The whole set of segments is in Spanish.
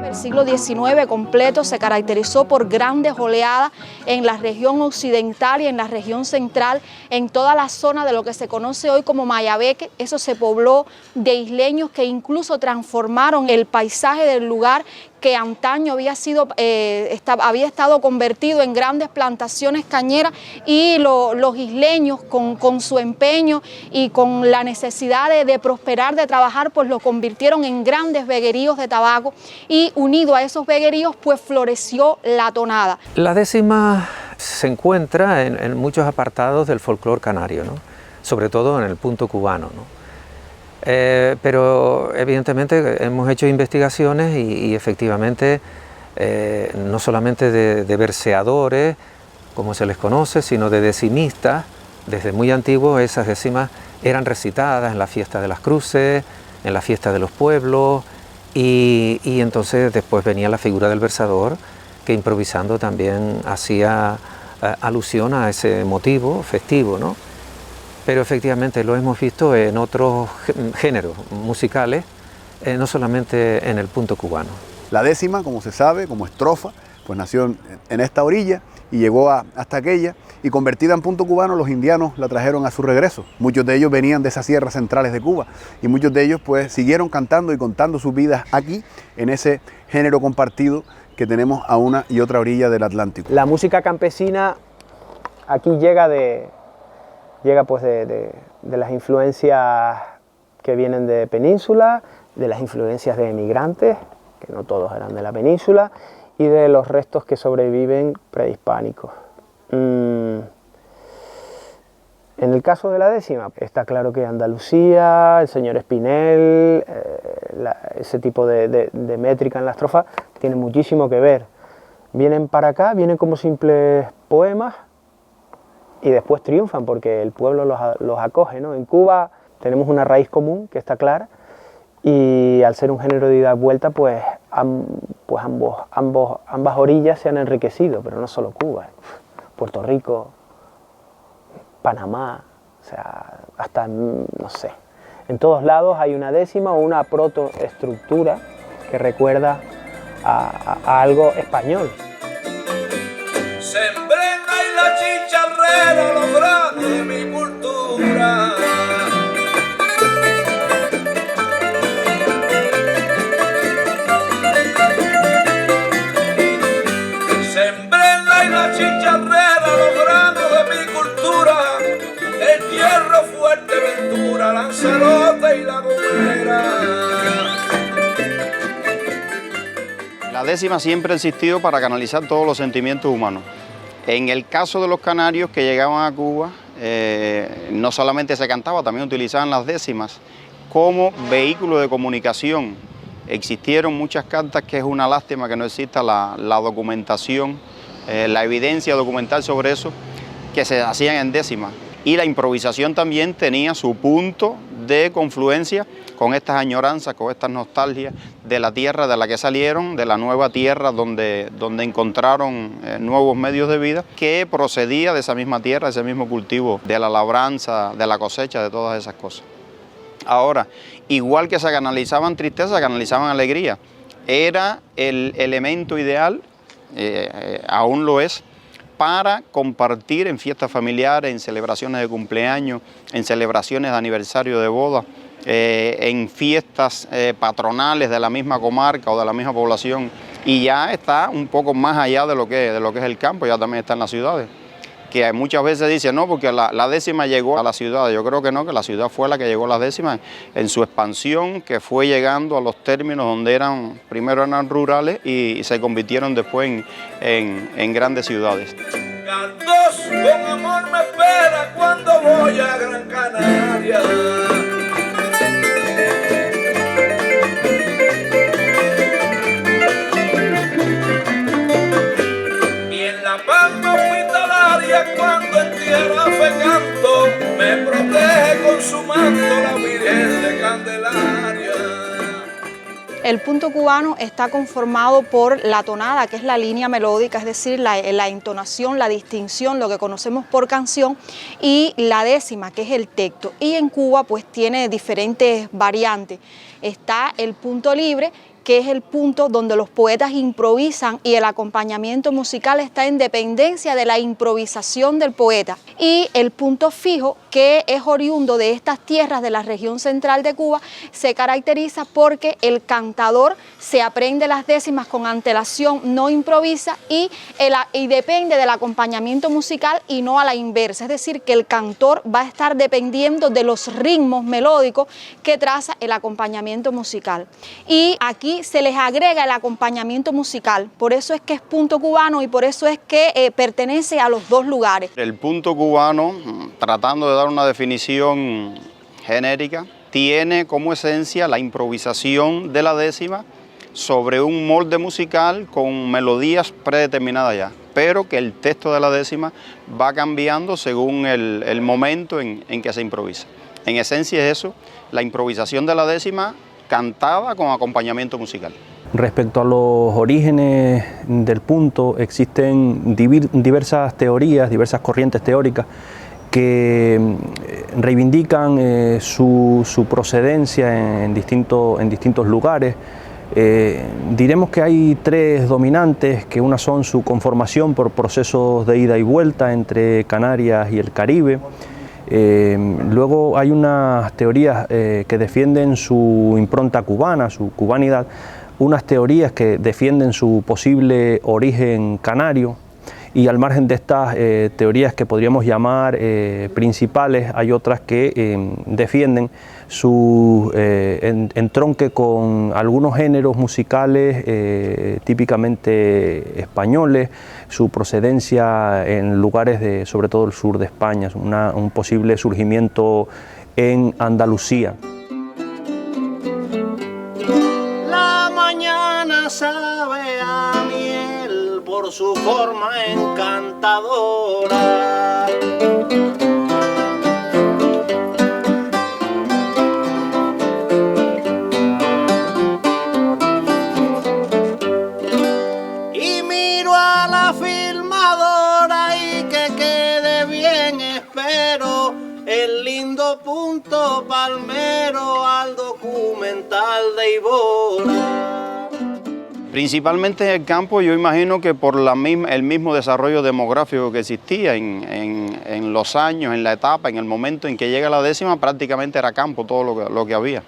El siglo XIX completo se caracterizó por grandes oleadas en la región occidental y en la región central, en toda la zona de lo que se conoce hoy como Mayabeque. Eso se pobló de isleños que incluso transformaron el paisaje del lugar, que antaño había estado convertido en grandes plantaciones cañeras, y los isleños con su empeño y con la necesidad de prosperar, de trabajar, pues lo convirtieron en grandes vegueríos de tabaco, y unido a esos vegueríos pues floreció la tonada. La décima se encuentra en muchos apartados del folclore canario, ¿no? Sobre todo en el punto cubano, ¿no? Pero evidentemente hemos hecho investigaciones y efectivamente no solamente de verseadores, como se les conoce, sino de decimistas. Desde muy antiguo esas décimas eran recitadas en la fiesta de las cruces, en la fiesta de los pueblos, y entonces después venía la figura del versador, que improvisando también hacía alusión a ese motivo festivo, ¿no? Pero efectivamente lo hemos visto en otros géneros musicales, no solamente en el punto cubano. La décima, como se sabe, como estrofa, pues nació en esta orilla y llegó hasta aquella, y convertida en punto cubano, los indianos la trajeron a su regreso. Muchos de ellos venían de esas sierras centrales de Cuba, y muchos de ellos pues siguieron cantando y contando sus vidas aquí, en ese género compartido que tenemos a una y otra orilla del Atlántico. La música campesina aquí llega pues de las influencias que vienen de península, de las influencias de emigrantes, que no todos eran de la península, y de los restos que sobreviven prehispánicos. En el caso de la décima, está claro que Andalucía, el señor Espinel, ese tipo de métrica en la estrofa tiene muchísimo que ver. Vienen para acá, vienen como simples poemas, y después triunfan porque el pueblo los acoge, ¿no? En Cuba tenemos una raíz común que está clara, y al ser un género de ida y vuelta, pues ambas orillas se han enriquecido, pero no solo Cuba, Puerto Rico, Panamá, o sea, hasta, no sé, en todos lados hay una décima o una protoestructura que recuerda a algo español. Sembrena y la chicharrera, los granos de mi cultura. Sembrena y la chicharrera, los granos de mi cultura. El hierro, Fuerteventura, Lanzarote y La Gomera. La décima siempre ha existido para canalizar todos los sentimientos humanos. En el caso de los canarios que llegaban a Cuba, no solamente se cantaba, también utilizaban las décimas como vehículo de comunicación. Existieron muchas cartas, que es una lástima que no exista la documentación, la evidencia documental sobre eso, que se hacían en décimas. Y la improvisación también tenía su punto de confluencia con estas añoranzas, con estas nostalgias de la tierra de la que salieron, de la nueva tierra donde encontraron nuevos medios de vida, que procedía de esa misma tierra, de ese mismo cultivo, de la labranza, de la cosecha, de todas esas cosas. Ahora, igual que se canalizaban tristeza, se canalizaban alegría. Era el elemento ideal, aún lo es, para compartir en fiestas familiares, en celebraciones de cumpleaños, en celebraciones de aniversario de boda, en fiestas patronales de la misma comarca o de la misma población, y ya está un poco más allá de lo que es el campo, ya también está en las ciudades. Que muchas veces dicen, no, porque la décima llegó a la ciudad. Yo creo que no, que la ciudad fue la que llegó a las décimas en su expansión, que fue llegando a los términos donde primero eran rurales y se convirtieron después en grandes ciudades. Galdós con amor me espera cuando voy a Gran Canaria. Y en La Palma hospitalaria, cuando en tierra fe canto, me protege con su manto la Virgen de Candelaria. El punto cubano está conformado por la tonada, que es la línea melódica, es decir, la entonación, la distinción, lo que conocemos por canción, y la décima, que es el texto. Y en Cuba pues tiene diferentes variantes. Está el punto libre, que es el punto donde los poetas improvisan y el acompañamiento musical está en dependencia de la improvisación del poeta. Y el punto fijo, que es oriundo de estas tierras de la región central de Cuba, se caracteriza porque el cantador se aprende las décimas con antelación, no improvisa y depende del acompañamiento musical y no a la inversa. Es decir, que el cantor va a estar dependiendo de los ritmos melódicos que traza el acompañamiento musical. Y aquí se les agrega el acompañamiento musical, por eso es que es punto cubano y por eso es que pertenece a los dos lugares. El punto cubano, tratando de dar una definición genérica, tiene como esencia la improvisación de la décima sobre un molde musical con melodías predeterminadas ya, pero que el texto de la décima va cambiando según el momento en que se improvisa. En esencia es eso, la improvisación de la décima cantada con acompañamiento musical. Respecto a los orígenes del punto, existen diversas teorías, diversas corrientes teóricas que reivindican su procedencia en distintos lugares. Diremos que hay tres dominantes, que una son su conformación por procesos de ida y vuelta entre Canarias y el Caribe. Luego hay unas teorías que defienden su impronta cubana, su cubanidad, unas teorías que defienden su posible origen canario, y al margen de estas teorías que podríamos llamar principales, hay otras que defienden su entronque con algunos géneros musicales típicamente españoles, su procedencia en lugares sobre todo el sur de España, un posible surgimiento en Andalucía. La mañana sabe a miel por su forma encantadora. Y miro a la filmadora y que quede bien, espero el lindo punto palmero al documental de Ibora. Principalmente en el campo, yo imagino que por el mismo desarrollo demográfico que existía en los años, en la etapa, en el momento en que llega la décima, prácticamente era campo todo lo que había.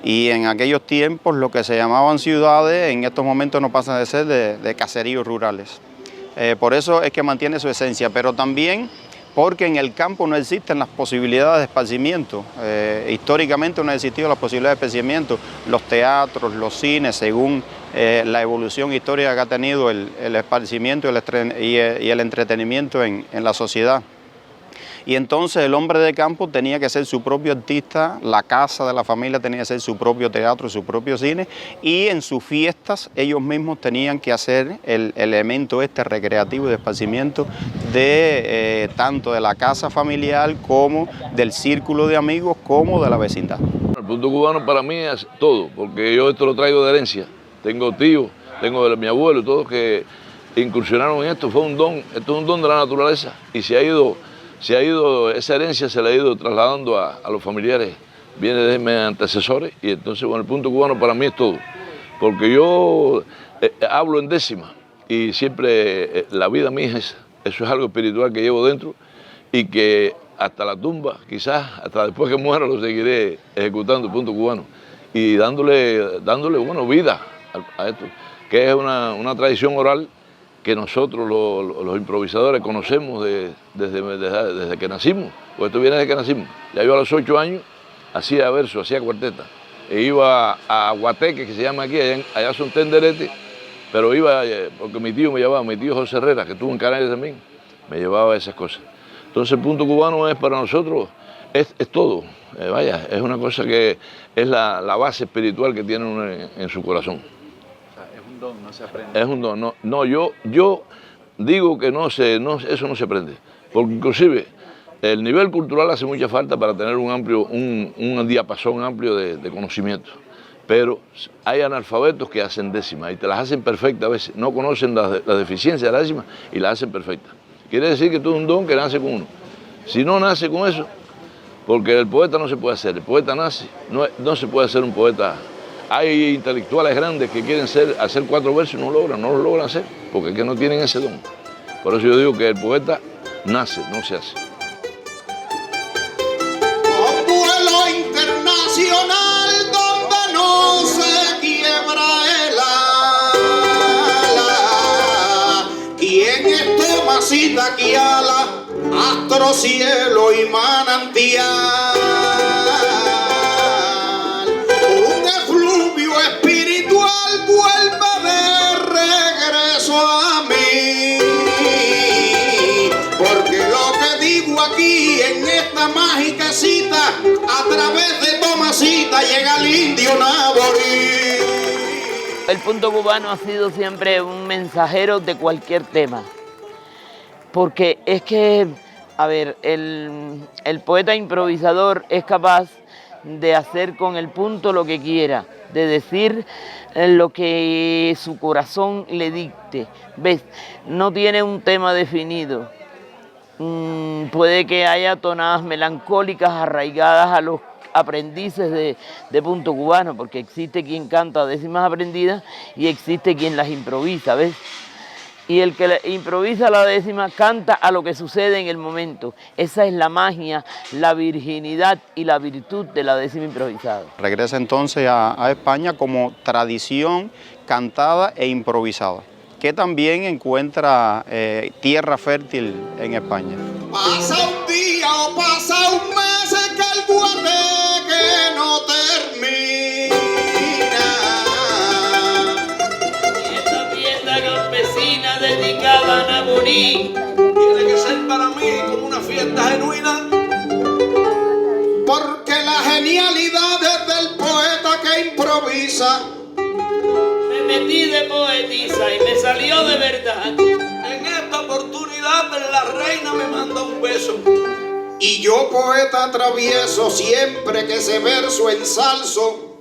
Y en aquellos tiempos lo que se llamaban ciudades, en estos momentos no pasan de ser de caseríos rurales. Por eso es que mantiene su esencia, pero también porque en el campo no existen las posibilidades de esparcimiento. Históricamente no han existido las posibilidades de esparcimiento, los teatros, los cines, según la evolución histórica que ha tenido el esparcimiento y el entretenimiento en la sociedad. Y entonces el hombre de campo tenía que ser su propio artista, la casa de la familia tenía que ser su propio teatro, su propio cine, y en sus fiestas ellos mismos tenían que hacer el elemento recreativo y de esparcimiento tanto de la casa familiar como del círculo de amigos como de la vecindad. El punto cubano para mí es todo, porque yo esto lo traigo de herencia. Tengo tíos, tengo de mi abuelo y todos que incursionaron en esto. Fue un don, esto es un don de la naturaleza y esa herencia se le ha ido trasladando a los familiares, viene de mis antecesores, y entonces bueno, el punto cubano para mí es todo, porque yo hablo en décima y siempre la vida mía eso es algo espiritual que llevo dentro y que hasta la tumba, quizás hasta después que muera lo seguiré ejecutando el punto cubano y dándole bueno, vida a esto, que es una tradición oral que nosotros los improvisadores conocemos desde que nacimos, pues esto viene desde que nacimos. Ya yo a los 8 años hacía verso, hacía cuarteta, e iba a Guateque, que se llama aquí, allá son tenderetes, pero iba porque mi tío me llevaba, mi tío José Herrera, que estuvo en Canarias también, me llevaba esas cosas. Entonces el punto cubano es para nosotros, es todo, vaya, es una cosa que es la base espiritual que tiene uno en su corazón. No se aprende. Es un don, no, yo digo que eso no se aprende, porque inclusive el nivel cultural hace mucha falta para tener un diapasón amplio de conocimiento. pero hay analfabetos que hacen décimas y te las hacen perfectas a veces, no conocen las deficiencias de la décima y las hacen perfectas. Quiere decir que tú es un don que nace con uno. Si no nace con eso, porque el poeta no se puede hacer, el poeta nace, no se puede hacer un poeta. Hay intelectuales grandes que quieren hacer 4 versos y no lo logran hacer, porque es que no tienen ese don. Por eso yo digo que el poeta nace, no se hace. Un vuelo internacional donde no se quiebra el ala. ¿Quién es Tomasita Quiala? Astro, cielo y manantial. Un efluvio espiritual vuelve de regreso a mí. Porque lo que digo aquí en esta mágica cita, a través de Tomasita llega el indio Naborí. El punto cubano ha sido siempre un mensajero de cualquier tema. Porque es que, a ver, el poeta improvisador es capaz de hacer con el punto lo que quiera, de decir lo que su corazón le dicte. ¿Ves? No tiene un tema definido. Puede que haya tonadas melancólicas arraigadas a los aprendices de punto cubano, porque existe quien canta décimas aprendidas y existe quien las improvisa, ¿ves? Y el que improvisa la décima canta a lo que sucede en el momento. Esa es la magia, la virginidad y la virtud de la décima improvisada. Regresa entonces a España como tradición cantada e improvisada, que también encuentra tierra fértil en España. Pasa un día o pasa un mes que el guateque no termina. Campesina dedicada a Naborí Tiene que ser para mí como una fiesta genuina. Porque la genialidad es del poeta que improvisa. me metí de poetisa y me salió de verdad. En esta oportunidad la reina me manda un beso. Y yo, poeta travieso, siempre que ese verso ensalzo,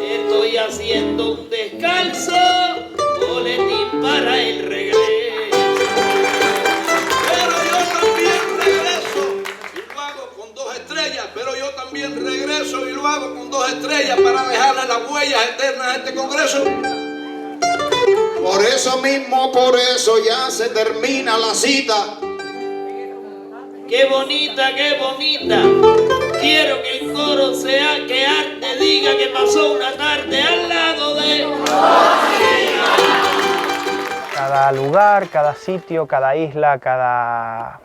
estoy haciendo un descalzo, boletín para el regreso. Pero yo también regreso y lo hago con 2 estrellas. Pero yo también regreso y lo hago con 2 estrellas para dejarle las huellas eternas a este congreso. por eso ya se termina la cita. ¡Qué bonita, qué bonita! Quiero que el coro sea que arte diga que pasó una tarde al lado de... Cada lugar, cada sitio, cada isla,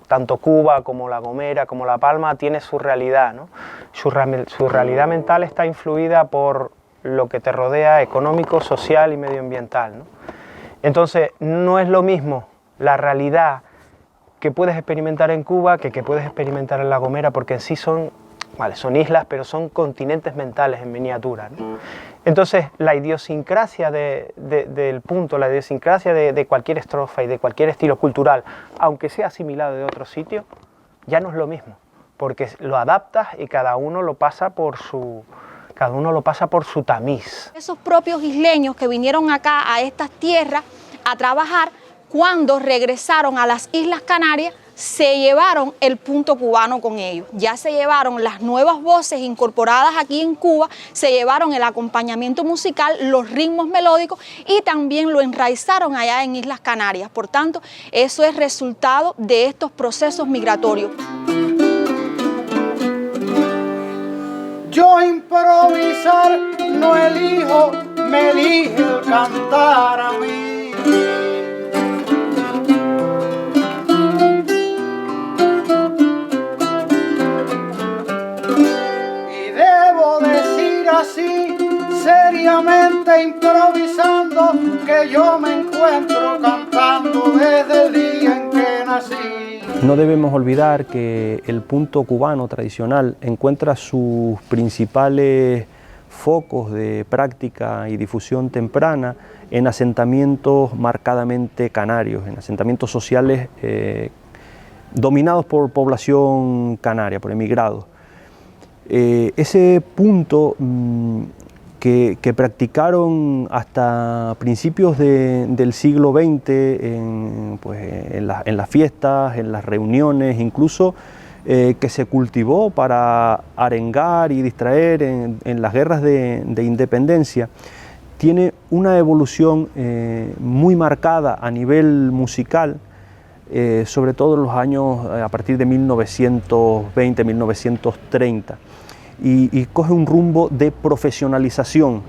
tanto Cuba como La Gomera, como La Palma, tiene su realidad, ¿no? Su realidad mental está influida por lo que te rodea, económico, social y medioambiental, ¿no? Entonces, no es lo mismo la realidad que puedes experimentar en Cuba que puedes experimentar en La Gomera, porque en sí son islas, pero son continentes mentales en miniatura, ¿no? Entonces, la idiosincrasia del punto, la idiosincrasia de cualquier estrofa y de cualquier estilo cultural, aunque sea asimilado de otro sitio, ya no es lo mismo, porque lo adaptas y cada uno lo pasa por su tamiz. Esos propios isleños que vinieron acá a estas tierras a trabajar, cuando regresaron a las Islas Canarias, se llevaron el punto cubano con ellos. Ya se llevaron las nuevas voces incorporadas aquí en Cuba, se llevaron el acompañamiento musical, los ritmos melódicos y también lo enraizaron allá en Islas Canarias. Por tanto, eso es resultado de estos procesos migratorios. Yo improvisar no elijo, me elige el cantar a mí. Y debo decir así, seriamente improvisando, que yo me encuentro cantando desde el día en que nací. No debemos olvidar que el punto cubano tradicional encuentra sus principales focos de práctica y difusión temprana en asentamientos marcadamente canarios, en asentamientos sociales dominados por población canaria, por emigrados. Ese punto que practicaron hasta principios del siglo XX en las fiestas, en las reuniones, incluso que se cultivó para arengar y distraer en las guerras de independencia, tiene una evolución muy marcada a nivel musical, sobre todo en los años a partir de 1920, 1930. Y coge un rumbo de profesionalización.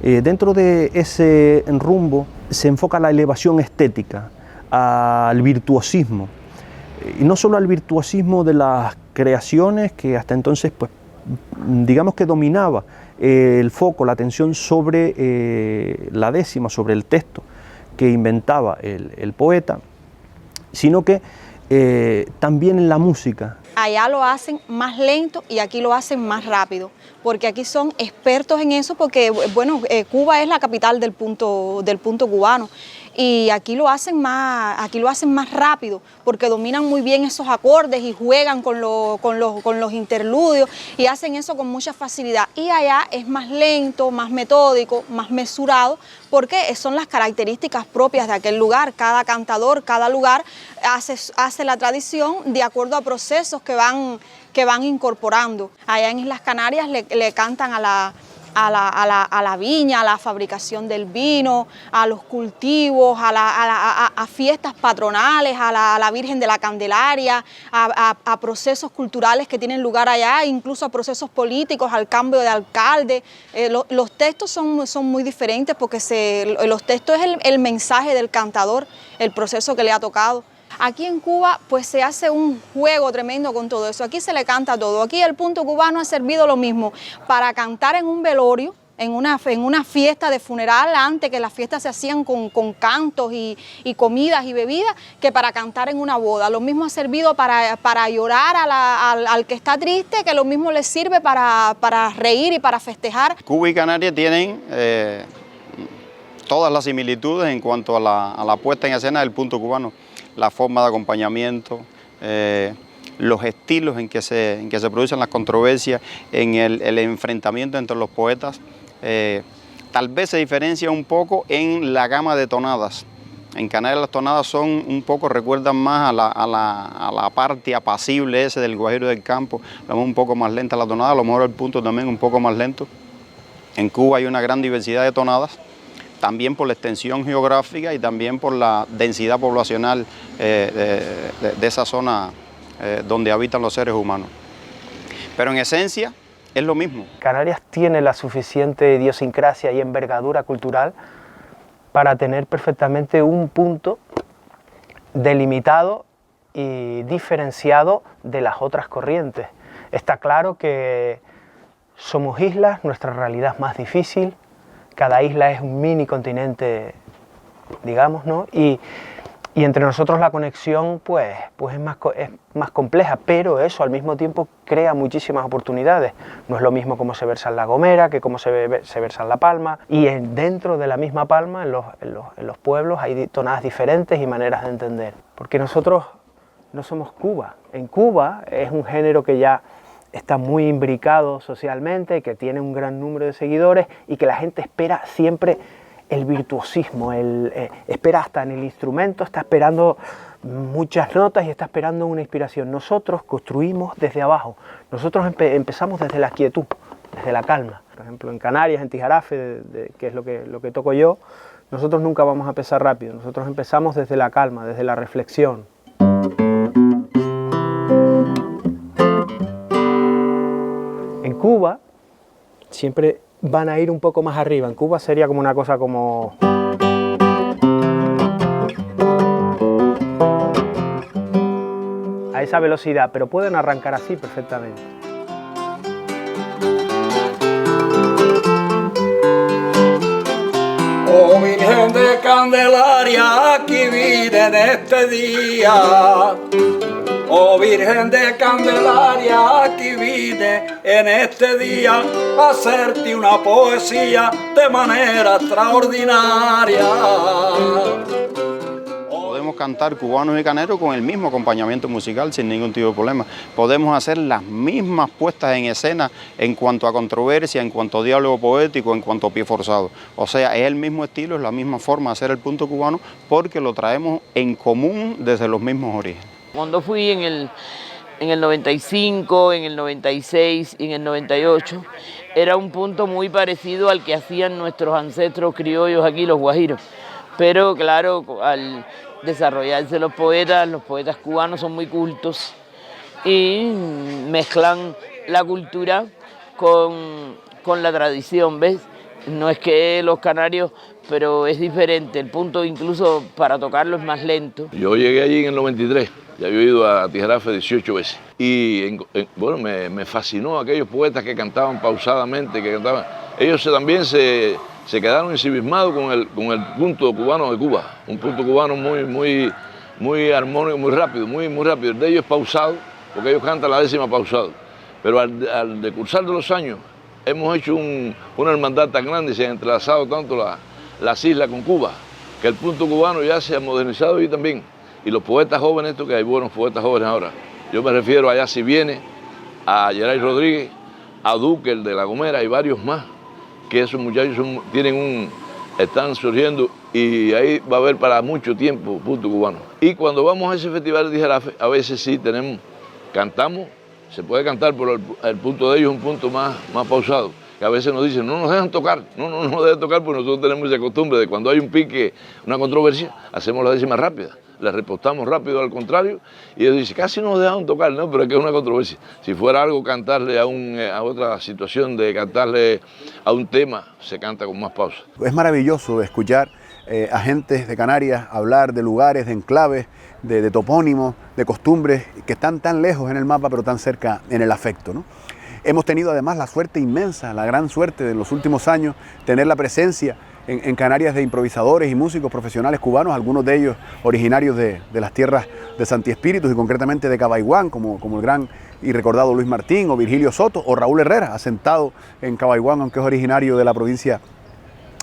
Dentro de ese rumbo se enfoca la elevación estética, al virtuosismo, y no solo al virtuosismo de las creaciones que hasta entonces, pues, digamos que dominaba el foco, la atención sobre la décima, sobre el texto que inventaba el poeta, sino que también en la música. Allá lo hacen más lento y aquí lo hacen más rápido, porque aquí son expertos en eso, porque bueno, Cuba es la capital del punto cubano. Y aquí lo hacen más rápido, porque dominan muy bien esos acordes y juegan con los interludios y hacen eso con mucha facilidad. Y allá es más lento, más metódico, más mesurado, porque son las características propias de aquel lugar. Cada cantador, cada lugar hace la tradición de acuerdo a procesos que van incorporando. Allá en Islas Canarias le cantan a la viña, a la fabricación del vino, a los cultivos, a fiestas patronales, a la Virgen de la Candelaria, a procesos culturales que tienen lugar allá, incluso a procesos políticos, al cambio de alcalde. Los textos son muy diferentes, porque los textos es el mensaje del cantador, el proceso que le ha tocado. Aquí en Cuba pues se hace un juego tremendo con todo eso. Aquí se le canta todo. Aquí el punto cubano ha servido lo mismo para cantar en un velorio, en una fiesta de funeral, antes que las fiestas se hacían con cantos y comidas y bebidas, que para cantar en una boda. Lo mismo ha servido para llorar al que está triste, que lo mismo les sirve para reír y para festejar. Cuba y Canarias tienen todas las similitudes en cuanto a la puesta en escena del punto cubano. La forma de acompañamiento, los estilos en que se producen las controversias, en el enfrentamiento entre los poetas. Tal vez se diferencia un poco en la gama de tonadas. En Canarias las tonadas recuerdan más a la parte apacible ese del guajiro del campo, un poco más lenta la tonada, a lo mejor el punto también un poco más lento. En Cuba hay una gran diversidad de tonadas, también por la extensión geográfica y también por la densidad poblacional de esa zona donde habitan los seres humanos. Pero en esencia es lo mismo. Canarias tiene la suficiente idiosincrasia y envergadura cultural para tener perfectamente un punto delimitado y diferenciado de las otras corrientes. Está claro que somos islas, nuestra realidad es más difícil, cada isla es un mini continente, digamos, ¿no? Y entre nosotros la conexión pues es más compleja, pero eso al mismo tiempo crea muchísimas oportunidades. No es lo mismo cómo se versa en La Gomera que cómo se versa en La Palma, y dentro de la misma Palma, en los pueblos, hay tonadas diferentes y maneras de entender. Porque nosotros no somos Cuba. En Cuba es un género que ya está muy imbricado socialmente, que tiene un gran número de seguidores y que la gente espera siempre el virtuosismo, espera hasta en el instrumento, está esperando muchas notas y está esperando una inspiración. Nosotros construimos desde abajo, nosotros empezamos desde la quietud, desde la calma. Por ejemplo, en Canarias, en Tijarafe, que es lo que toco yo, nosotros nunca vamos a empezar rápido, nosotros empezamos desde la calma, desde la reflexión. En Cuba siempre van a ir un poco más arriba. En Cuba sería como una cosa como... a esa velocidad, pero pueden arrancar así perfectamente. Oh Virgen de Candelaria, aquí vine en este día. Oh Virgen de Candelaria, aquí vine en este día a hacerte una poesía de manera extraordinaria. Podemos cantar cubanos y caneros con el mismo acompañamiento musical sin ningún tipo de problema. Podemos hacer las mismas puestas en escena en cuanto a controversia, en cuanto a diálogo poético, en cuanto a pie forzado. O sea, es el mismo estilo, es la misma forma de hacer el punto cubano porque lo traemos en común desde los mismos orígenes. Cuando fui en el 95, en el 96 y en el 98, era un punto muy parecido al que hacían nuestros ancestros criollos aquí, los guajiros. Pero claro, al desarrollarse los poetas cubanos son muy cultos y mezclan la cultura con la tradición, ¿ves? No es que los canarios, pero es diferente, el punto incluso para tocarlo es más lento. Yo llegué allí en el 93, ya había ido a Tijarafe 18 veces y bueno, me fascinó aquellos poetas que cantaban pausadamente, que cantaban. Ellos también se quedaron ensimismados con el punto cubano de Cuba, un punto cubano muy armónico, muy rápido, muy rápido. El de ellos es pausado, porque ellos cantan la décima pausado, pero al decursar de los años hemos hecho una hermandad tan grande y se han entrelazado tanto las islas con Cuba, que el punto cubano ya se ha modernizado y también. Y los poetas jóvenes, que hay buenos poetas jóvenes ahora, yo me refiero a Yassi Viene, a Geray Rodríguez, a Duque, el de La Gomera y varios más, que esos muchachos están surgiendo y ahí va a haber para mucho tiempo punto cubano. Y cuando vamos a ese festival de Tijarafe, a veces sí cantamos, se puede cantar, pero el punto de ellos es un punto más pausado, que a veces nos dicen, no nos dejan tocar, no nos dejan tocar, porque nosotros tenemos esa costumbre de cuando hay un pique, una controversia, hacemos la décima rápida, la repostamos rápido al contrario, y ellos dicen, casi no nos dejan tocar, no, pero es que es una controversia. Si fuera algo cantarle a otra situación de cantarle a un tema, se canta con más pausa. Es maravilloso escuchar a gente de Canarias hablar de lugares, de enclaves, de topónimos, de costumbres que están tan lejos en el mapa pero tan cerca en el afecto, ¿no? Hemos tenido además la suerte inmensa, la gran suerte de los últimos años, tener la presencia en Canarias de improvisadores y músicos profesionales cubanos, algunos de ellos originarios de las tierras de Santi Espíritus y concretamente de Cabaiguán, como el gran y recordado Luis Martín o Virgilio Soto o Raúl Herrera, asentado en Cabaiguán, aunque es originario de la provincia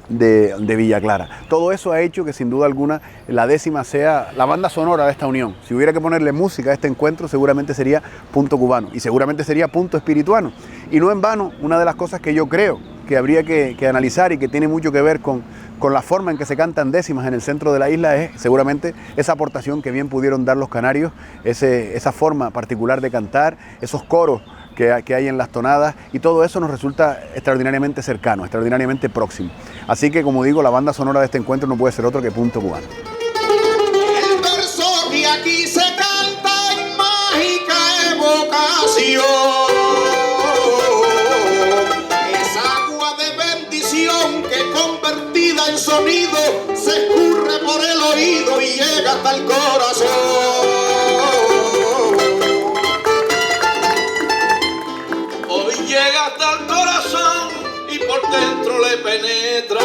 de Villa Clara. Todo eso ha hecho que sin duda alguna la décima sea la banda sonora de esta unión. Si hubiera que ponerle música a este encuentro, seguramente sería punto cubano y seguramente sería punto espirituano. Y no en vano, una de las cosas que yo creo que habría que analizar y que tiene mucho que ver con la forma en que se cantan décimas en el centro de la isla es seguramente esa aportación que bien pudieron dar los canarios, esa forma particular de cantar, esos coros que hay en las tonadas, y todo eso nos resulta extraordinariamente cercano, extraordinariamente próximo. Así que, como digo, la banda sonora de este encuentro no puede ser otro que punto cubano. El verso que aquí se canta en mágica evocación, es agua de bendición que convertida en sonido se escurre por el oído y llega hasta el corazón. Llega hasta el corazón y por dentro le penetra.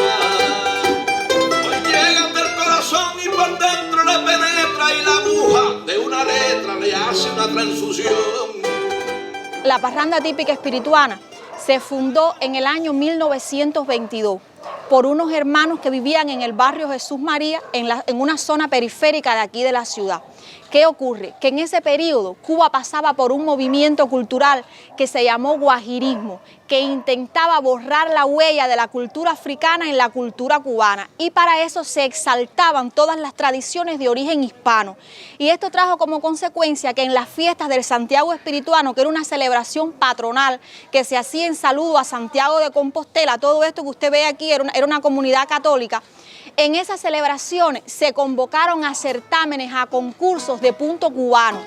Hoy llega hasta el corazón y por dentro le penetra y la aguja de una letra le hace una transfusión. La parranda típica espirituana se fundó en el año 1922 por unos hermanos que vivían en el barrio Jesús María, en una zona periférica de aquí de la ciudad. ¿Qué ocurre? Que en ese periodo Cuba pasaba por un movimiento cultural que se llamó guajirismo, que intentaba borrar la huella de la cultura africana en la cultura cubana, y para eso se exaltaban todas las tradiciones de origen hispano. Y esto trajo como consecuencia que en las fiestas del Santiago Espirituano, que era una celebración patronal que se hacía en saludo a Santiago de Compostela, todo esto que usted ve aquí era una comunidad católica. En esas celebraciones se convocaron a certámenes, a concursos de punto cubano.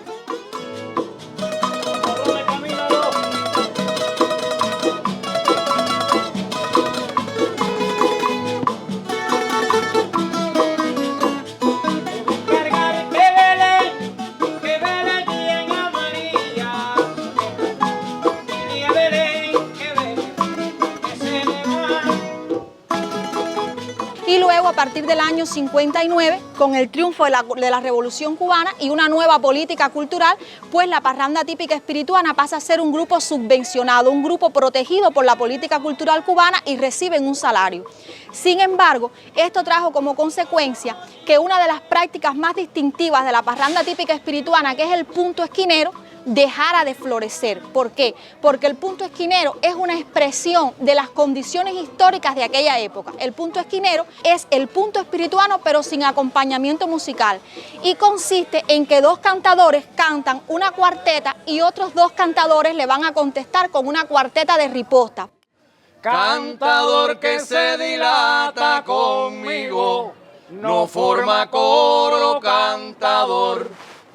Y luego embargo, a partir del año 59, con el triunfo de la Revolución Cubana y una nueva política cultural, pues la parranda típica espirituana pasa a ser un grupo subvencionado, un grupo protegido por la política cultural cubana y reciben un salario. Sin embargo, esto trajo como consecuencia que una de las prácticas más distintivas de la parranda típica espirituana, que es el punto esquinero, dejara de florecer. ¿Por qué? Porque el punto esquinero es una expresión de las condiciones históricas de aquella época. El punto esquinero es el punto espirituano pero sin acompañamiento musical y consiste en que dos cantadores cantan una cuarteta y otros dos cantadores le van a contestar con una cuarteta de riposta. Cantador que se dilata conmigo, no forma coro, cantador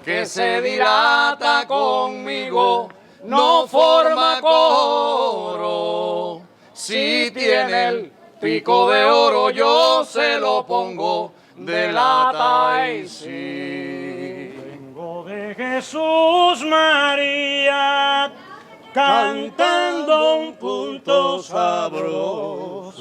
que se dilata conmigo, no forma coro. Si tiene el pico de oro, yo se lo pongo de lata y sí. Vengo de Jesús María, cantando un punto sabroso.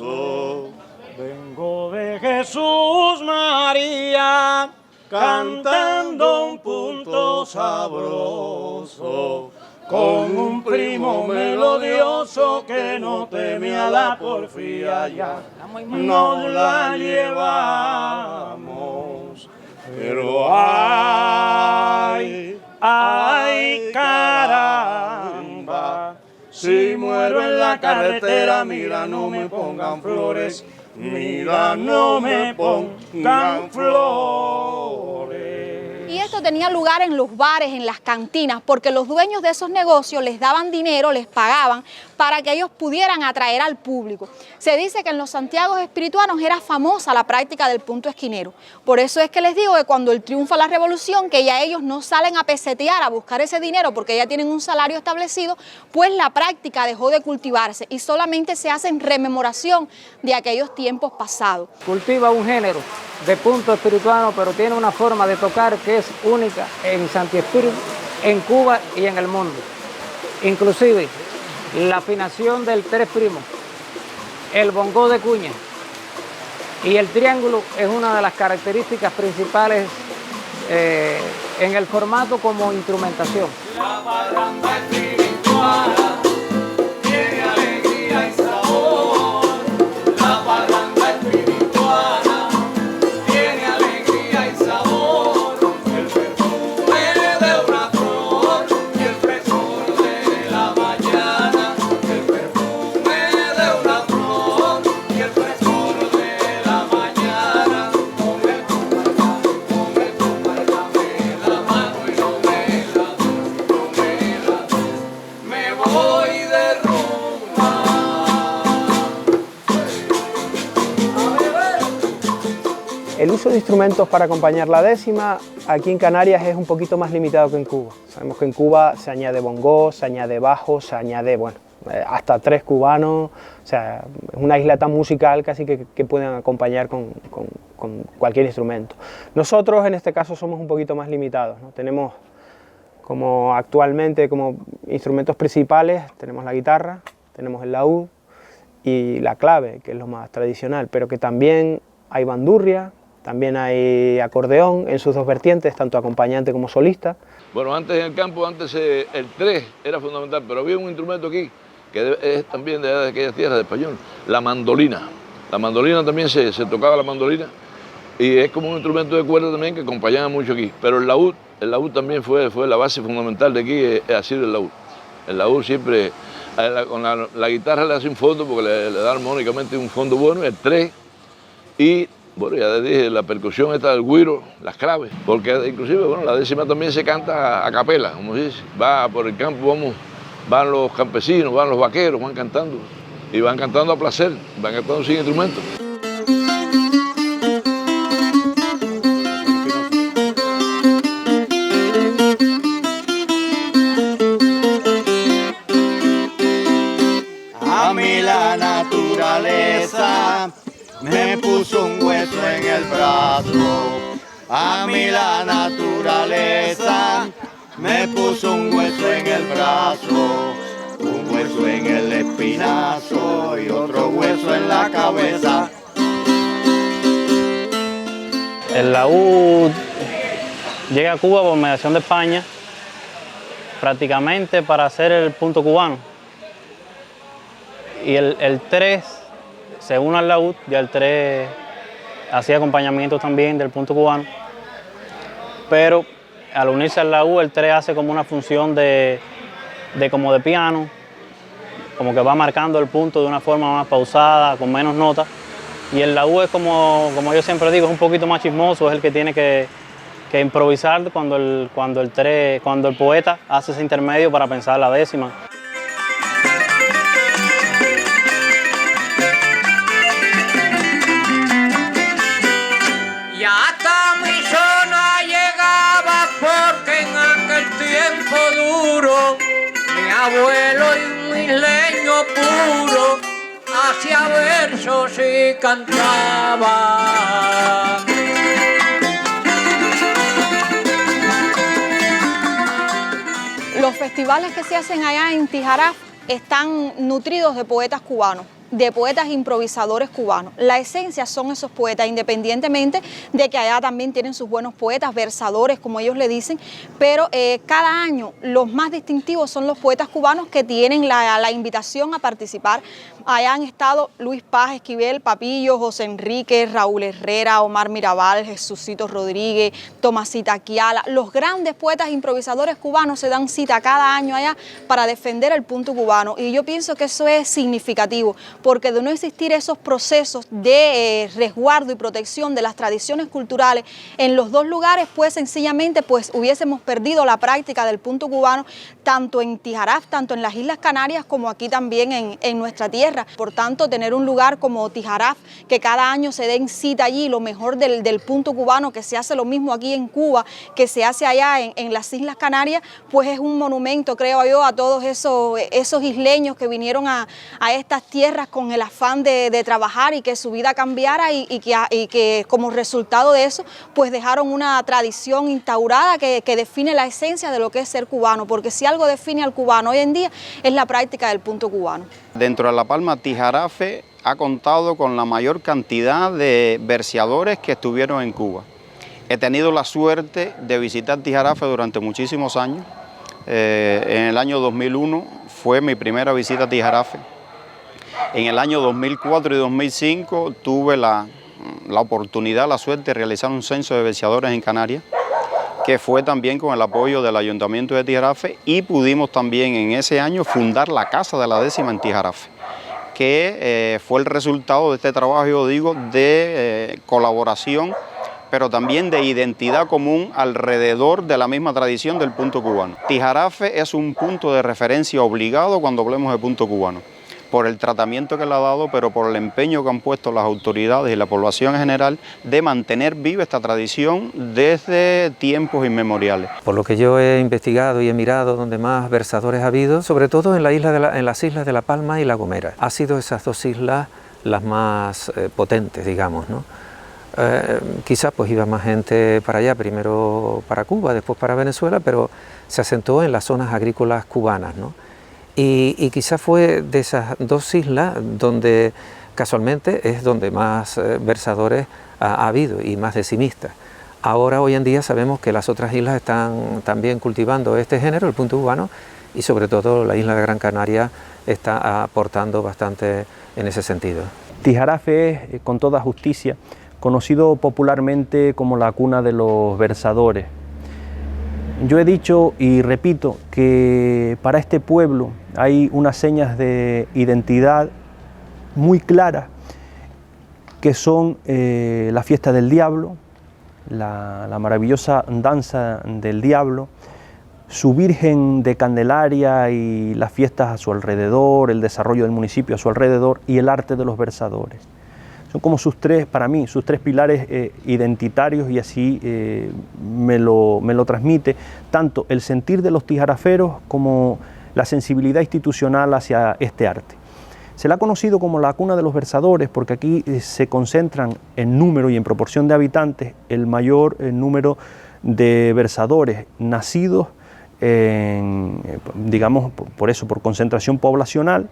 Vengo de Jesús María, cantando un punto sabroso, con un primo melodioso que no teme a la porfía, ya nos la llevamos. Pero ay, ay, caramba, si muero en la carretera, mira, no me pongan flores. Mira, no me pongan flores. Y esto tenía lugar en los bares, en las cantinas, porque los dueños de esos negocios les daban dinero, les pagaban para que ellos pudieran atraer al público. Se dice que en los santiagos espirituanos era famosa la práctica del punto esquinero. Por eso es que les digo que cuando el triunfa la revolución, que ya ellos no salen a pesetear, a buscar ese dinero porque ya tienen un salario establecido, pues la práctica dejó de cultivarse y solamente se hace en rememoración de aquellos tiempos pasados. Cultiva un género de punto espirituano, pero tiene una forma de tocar que es única en Santi Espíritu, en Cuba y en el mundo. Inclusive la afinación del tres primo, el bongó de cuña y el triángulo es una de las características principales en el formato como instrumentación. La parranda espirituana tiene alegría y sabor. La parranda espirituana tiene alegría y sabor. El perfume de una flor y el frescor de la mañana. El perfume de una flor y el frescor de la mañana. Con el dame la mano y no me la doy, me voy de rumba. El uso de instrumentos para acompañar la décima aquí en Canarias es un poquito más limitado que en Cuba. Sabemos que en Cuba se añade bongó, se añade bajo, se añade, bueno, hasta tres cubanos, o sea, es una isla tan musical casi que pueden acompañar con cualquier instrumento. Nosotros en este caso somos un poquito más limitados, ¿no? Tenemos como actualmente como instrumentos principales, tenemos la guitarra, tenemos el laúd y la clave, que es lo más tradicional, pero que también hay bandurria, también hay acordeón en sus dos vertientes, tanto acompañante como solista. Bueno, antes en el campo, el 3 era fundamental, pero había un instrumento aquí que es también de aquellas tierras de español, la mandolina. La mandolina también se tocaba la mandolina y es como un instrumento de cuerda también que acompañaba mucho aquí. Pero el laúd también fue la base fundamental de aquí, ha sido el laúd. El laúd siempre, con la guitarra le hace un fondo porque le da armónicamente un fondo bueno, el 3 y... Bueno, ya les dije, la percusión esta del güiro, las claves, porque inclusive, bueno, la décima también se canta a capela, como se dice. Va por el campo, van los campesinos, van los vaqueros, van cantando, y van cantando a placer, van cantando sin instrumentos. A mí la naturaleza me puso un hueso en el brazo. A mí la naturaleza me puso un hueso en el brazo. Un hueso en el espinazo y otro hueso en la cabeza. El laúd llega a Cuba por mediación de España, prácticamente para hacer el punto cubano. Y el 3 se une al laúd, ya el 3 hacía acompañamiento también del punto cubano, pero al unirse al laúd, el 3 hace como una función como de piano, como que va marcando el punto de una forma más pausada, con menos notas. Y el laúd es como yo siempre digo, es un poquito más chismoso, es el que tiene que improvisar cuando el poeta hace ese intermedio para pensar la décima. Y hasta mi zona llegaba porque en aquel tiempo duro mi abuelo y mi leño puro hacía versos y cantaba. Los festivales que se hacen allá en Tijaraf están nutridos de poetas cubanos, de poetas improvisadores cubanos. La esencia son esos poetas, independientemente de que allá también tienen sus buenos poetas, versadores, como ellos le dicen, pero cada año los más distintivos son los poetas cubanos que tienen la invitación a participar. Allá han estado Luis Paz Esquivel, Papillo, José Enrique, Raúl Herrera, Omar Mirabal, Jesucito Rodríguez, Tomasita Quiala. Los grandes poetas improvisadores cubanos se dan cita cada año allá para defender el punto cubano, y yo pienso que eso es significativo, porque de no existir esos procesos de resguardo y protección de las tradiciones culturales en los dos lugares, pues sencillamente hubiésemos perdido la práctica del punto cubano, tanto en Tijaraf, tanto en las Islas Canarias, como aquí también en nuestra tierra. Por tanto, tener un lugar como Tijaraf, que cada año se den cita allí, lo mejor del punto cubano, que se hace lo mismo aquí en Cuba, que se hace allá en las Islas Canarias, pues es un monumento, creo yo, a todos esos isleños que vinieron a estas tierras con el afán de trabajar y que su vida cambiara, y que como resultado de eso pues dejaron una tradición instaurada que define la esencia de lo que es ser cubano, porque si algo define al cubano hoy en día es la práctica del punto cubano. Dentro de La Palma, Tijarafe ha contado con la mayor cantidad de verseadores que estuvieron en Cuba. He tenido la suerte de visitar Tijarafe durante muchísimos años. En el año 2001 fue mi primera visita a Tijarafe. En el año 2004 y 2005 tuve la oportunidad, la suerte de realizar un censo de verseadores en Canarias, que fue también con el apoyo del Ayuntamiento de Tijarafe, y pudimos también en ese año fundar la Casa de la Décima en Tijarafe, que fue el resultado de este trabajo, yo digo, de colaboración, pero también de identidad común alrededor de la misma tradición del punto cubano. Tijarafe es un punto de referencia obligado cuando hablemos de punto cubano, por el tratamiento que le ha dado, pero por el empeño que han puesto las autoridades y la población en general de mantener viva esta tradición desde tiempos inmemoriales. Por lo que yo he investigado y he mirado donde más versadores ha habido, sobre todo en las islas de La Palma y La Gomera. Han sido esas dos islas las más potentes, digamos, ¿no? Quizás pues iba más gente para allá, primero para Cuba, después para Venezuela, pero se asentó en las zonas agrícolas cubanas, ¿no? Y quizás fue de esas dos islas donde casualmente es donde más versadores ha habido y más decimistas. Ahora, hoy en día, sabemos que las otras islas están también cultivando este género, el punto cubano, y sobre todo la isla de Gran Canaria está aportando bastante en ese sentido. Tijarafe es, con toda justicia, conocido popularmente como la cuna de los versadores. Yo he dicho y repito que para este pueblo hay unas señas de identidad muy claras, que son la fiesta del diablo, la maravillosa danza del diablo, su Virgen de Candelaria y las fiestas a su alrededor, el desarrollo del municipio a su alrededor, y el arte de los versadores. Son como para mí, sus tres pilares identitarios, y así me lo transmite tanto el sentir de los tijaraferos como la sensibilidad institucional hacia este arte. Se la ha conocido como la cuna de los versadores porque aquí se concentran en número y en proporción de habitantes el mayor número de versadores nacidos, digamos, por eso, por concentración poblacional,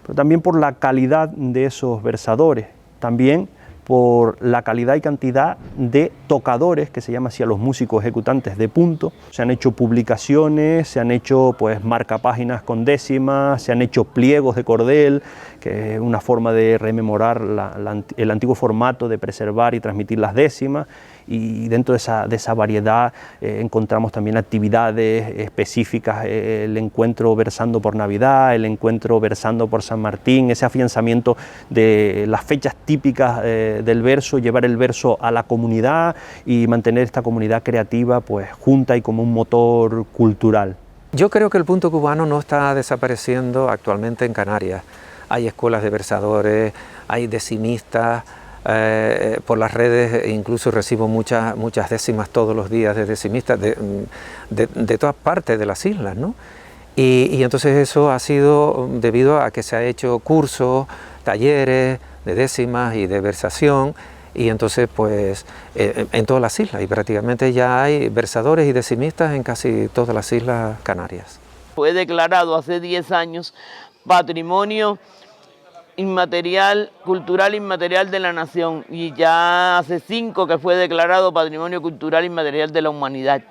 pero también por la calidad de esos versadores. También por la calidad y cantidad de tocadores, que se llama así a los músicos ejecutantes de punto. Se han hecho publicaciones, se han hecho pues marcapáginas con décimas, se han hecho pliegos de cordel, que es una forma de rememorar el antiguo formato de preservar y transmitir las décimas, y dentro de esa variedad encontramos también actividades específicas, el encuentro versando por Navidad, el encuentro versando por San Martín, ese afianzamiento de las fechas típicas del verso, llevar el verso a la comunidad y mantener esta comunidad creativa pues junta y como un motor cultural. Yo creo que el punto cubano no está desapareciendo actualmente en Canarias. Hay escuelas de versadores, hay decimistas, por las redes incluso recibo muchas décimas todos los días de decimistas de todas partes de las islas, ¿no? Y entonces eso ha sido debido a que se ha hecho cursos, talleres de décimas y de versación, y entonces pues en todas las islas, y prácticamente ya hay versadores y decimistas en casi todas las islas canarias. Fue declarado hace 10 años Patrimonio Inmaterial, Cultural Inmaterial de la Nación, y ya hace 5 que fue declarado Patrimonio Cultural Inmaterial de la Humanidad.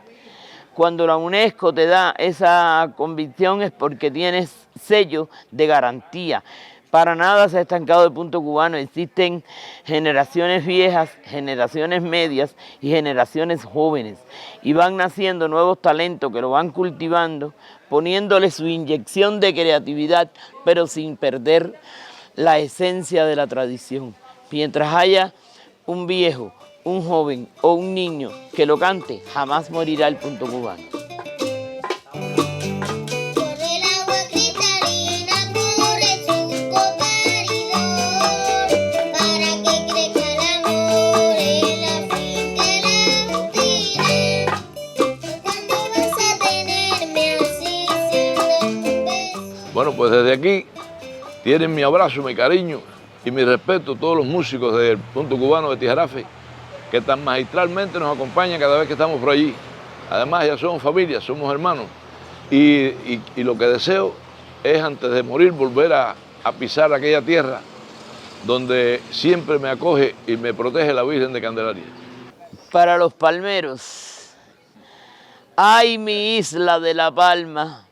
Cuando la UNESCO te da esa convicción es porque tienes sello de garantía. Para nada se ha estancado el punto cubano, existen generaciones viejas, generaciones medias y generaciones jóvenes, y van naciendo nuevos talentos que lo van cultivando, poniéndole su inyección de creatividad, pero sin perder la esencia de la tradición. Mientras haya un viejo, un joven o un niño que lo cante, jamás morirá el punto cubano. Bueno, pues desde aquí tienen mi abrazo, mi cariño y mi respeto a todos los músicos del punto cubano de Tijarafe, que tan magistralmente nos acompañan cada vez que estamos por allí. Además ya somos familia, somos hermanos, y lo que deseo es antes de morir volver a pisar aquella tierra donde siempre me acoge y me protege la Virgen de Candelaria. Para los palmeros, ay mi isla de La Palma,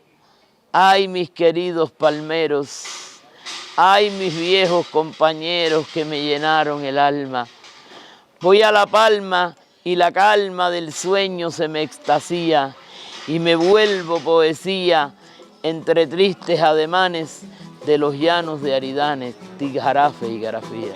ay mis queridos palmeros, ay mis viejos compañeros que me llenaron el alma. Voy a La Palma y la calma del sueño se me extasía y me vuelvo poesía entre tristes ademanes de los llanos de Aridanes, Tijarafe y Garafía.